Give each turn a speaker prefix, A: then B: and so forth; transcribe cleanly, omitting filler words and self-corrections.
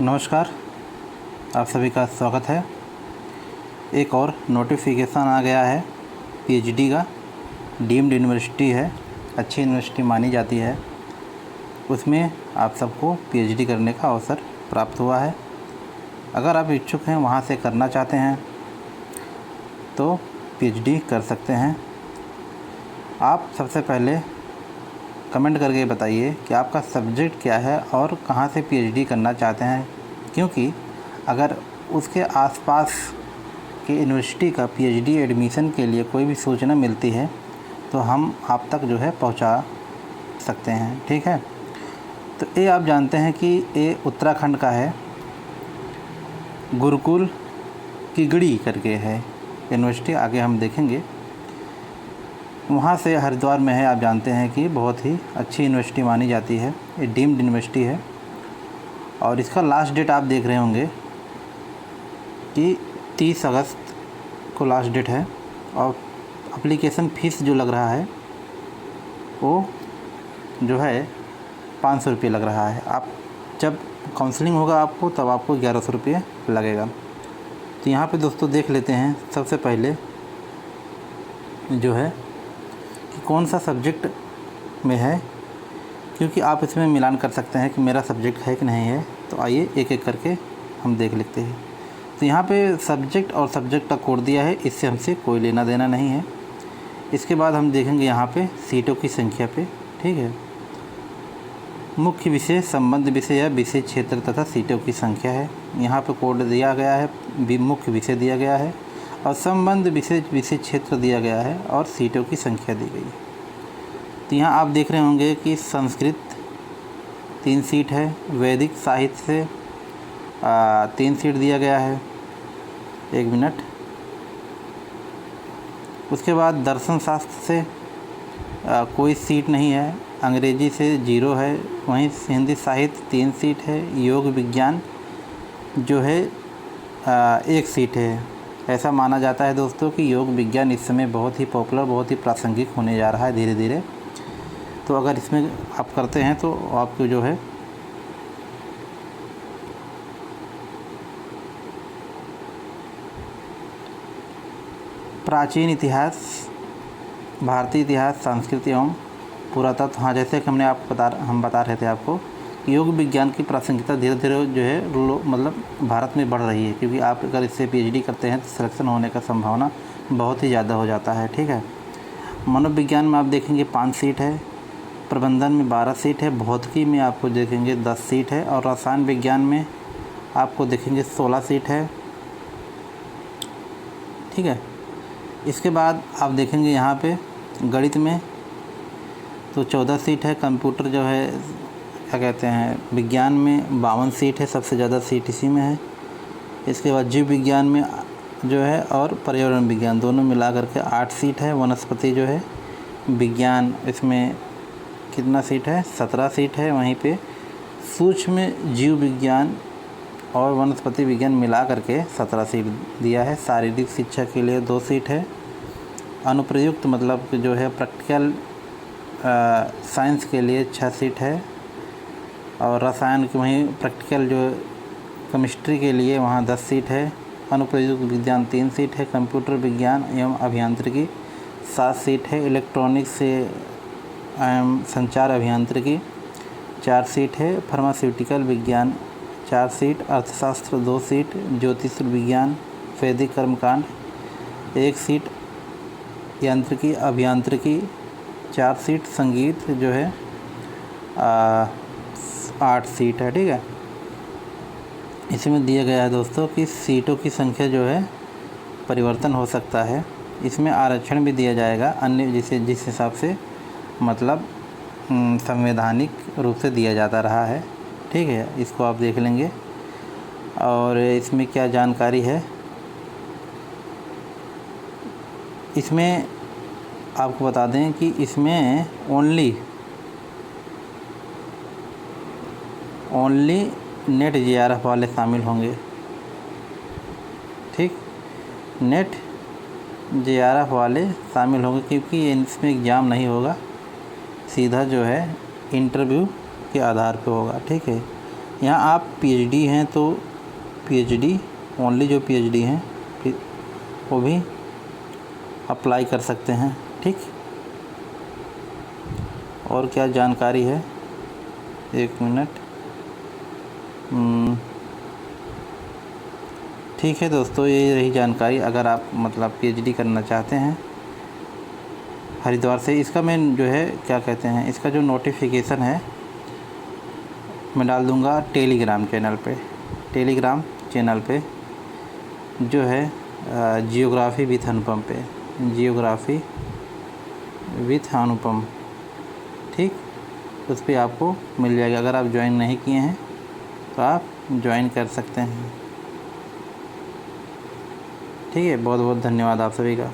A: नमस्कार, आप सभी का स्वागत है। एक और नोटिफिकेशन आ गया है पीएचडी का। डीम्ड यूनिवर्सिटी है, अच्छी यूनिवर्सिटी मानी जाती है, उसमें आप सबको पीएचडी करने का अवसर प्राप्त हुआ है। अगर आप इच्छुक हैं, वहाँ से करना चाहते हैं तो पीएचडी कर सकते हैं। आप सबसे पहले कमेंट करके बताइए कि आपका सब्जेक्ट क्या है और कहाँ से पीएचडी करना चाहते हैं, क्योंकि अगर उसके आसपास के यूनिवर्सिटी का पीएचडी एडमिशन के लिए कोई भी सूचना मिलती है तो हम आप तक जो है पहुंचा सकते हैं। ठीक है, तो ये आप जानते हैं कि ये उत्तराखंड का है, गुरुकुल किगड़ी करके है यूनिवर्सिटी। आगे हम देखेंगे। वहाँ से हरिद्वार में है, आप जानते हैं कि बहुत ही अच्छी यूनिवर्सिटी मानी जाती है। ये डीम्ड यूनिवर्सिटी है और इसका लास्ट डेट आप देख रहे होंगे कि 30 अगस्त को लास्ट डेट है। और एप्लीकेशन फ़ीस जो लग रहा है वो जो है 500 रुपये लग रहा है। आप जब काउंसलिंग होगा आपको तब आपको 1100 रुपये लगेगा। तो यहाँ पे दोस्तों देख लेते हैं सबसे पहले जो है कि कौन सा सब्जेक्ट में है, क्योंकि आप इसमें मिलान कर सकते हैं कि मेरा सब्जेक्ट है कि नहीं है। तो आइए एक एक करके हम देख लेते हैं। तो यहाँ पे सब्जेक्ट और सब्जेक्ट का कोड दिया है, इससे हमसे कोई लेना देना नहीं है। इसके बाद हम देखेंगे यहाँ पे सीटों की संख्या पे। ठीक है, मुख्य विषय, संबंध विषय या विषय क्षेत्र तथा सीटों की संख्या है। यहाँ पे कोड दिया गया है, मुख्य विषय दिया गया है और संबंध विषय क्षेत्र दिया गया है और सीटों की संख्या दी गई है। तो यहाँ आप देख रहे होंगे कि संस्कृत 3 सीट है, वैदिक साहित्य से 3 सीट दिया गया है। 1 मिनट। उसके बाद दर्शन शास्त्र से कोई सीट नहीं है, अंग्रेजी से 0 है। वहीं हिंदी साहित्य 3 सीट है। योग विज्ञान जो है 1 सीट है। ऐसा माना जाता है दोस्तों कि योग विज्ञान इस समय बहुत ही पॉपुलर, बहुत ही प्रासंगिक होने जा रहा है धीरे धीरे। तो अगर इसमें आप करते हैं तो आपको जो है प्राचीन इतिहास, भारतीय इतिहास, संस्कृति एवं पुरातत्व। हाँ, जैसे कि हम बता रहे थे आपको कि योग विज्ञान की प्रासंगिकता धीरे धीरे जो है मतलब भारत में बढ़ रही है, क्योंकि आप अगर इससे पीएचडी करते हैं तो सिलेक्शन होने का संभावना बहुत ही ज़्यादा हो जाता है। ठीक है, मनोविज्ञान में आप देखेंगे 5 सीट है, प्रबंधन में 12 सीट है, भौतिकी में आपको देखेंगे 10 सीट है और रसायन विज्ञान में आपको देखेंगे 16 सीट है। ठीक है, इसके बाद आप देखेंगे यहाँ पे गणित में तो 14 सीट है। कंप्यूटर जो है क्या कहते हैं, विज्ञान में 52 सीट है, सबसे ज़्यादा सीट इसी में है। इसके बाद जीव विज्ञान में जो है और पर्यावरण विज्ञान दोनों मिला करके 8 सीट है। वनस्पति जो है विज्ञान, इसमें कितना सीट है, 17 सीट है। वहीं पे सूक्ष्म जीव विज्ञान और वनस्पति विज्ञान मिला करके 17 सीट दिया है। शारीरिक शिक्षा के लिए 2 सीट है। अनुप्रयुक्त मतलब कि जो है प्रैक्टिकल साइंस के लिए 6 सीट है और रसायन की वहीं प्रैक्टिकल जो केमिस्ट्री के लिए वहाँ 10 सीट है। अनुप्रयुक्त विज्ञान 3 सीट है। कंप्यूटर विज्ञान एवं अभियांत्रिकी 7 सीट है। इलेक्ट्रॉनिक्स से एवं संचार अभियांत्रिकी 4 सीट है। फार्मास्यूटिकल विज्ञान 4 सीट। अर्थशास्त्र 2 सीट। ज्योतिष विज्ञान, वैदिक कर्मकांड 1 सीट। यांत्रिकी अभियांत्रिकी 4 सीट। संगीत जो है 8 सीट है। ठीक है, इसमें दिया गया है दोस्तों कि सीटों की संख्या जो है परिवर्तन हो सकता है। इसमें आरक्षण भी दिया जाएगा अन्य जिस हिसाब से मतलब संवैधानिक रूप से दिया जाता रहा है। ठीक है, इसको आप देख लेंगे। और इसमें क्या जानकारी है, इसमें आपको बता दें कि इसमें ओनली नेट जेआरएफ वाले शामिल होंगे। ठीक, नेट जेआरएफ वाले शामिल होंगे, क्योंकि इसमें एग्ज़ाम नहीं होगा, सीधा जो है इंटरव्यू के आधार पे होगा। ठीक है, यहाँ आप पीएचडी हैं तो पीएचडी ओनली जो पीएचडी हैं वो भी अप्लाई कर सकते हैं। ठीक, और क्या जानकारी है, एक मिनट। ठीक है दोस्तों, ये रही जानकारी। अगर आप मतलब पीएचडी करना चाहते हैं हरिद्वार से, इसका मैं जो है क्या कहते हैं, इसका जो नोटिफिकेशन है मैं डाल दूँगा टेलीग्राम चैनल पे। टेलीग्राम चैनल पे जो है जियोग्राफी विथ अनुपम पे, जियोग्राफी विथ अनुपम, ठीक, उस पर आपको मिल जाएगा। अगर आप ज्वाइन नहीं किए हैं तो आप ज्वाइन कर सकते हैं। ठीक है, बहुत बहुत धन्यवाद आप सभी का।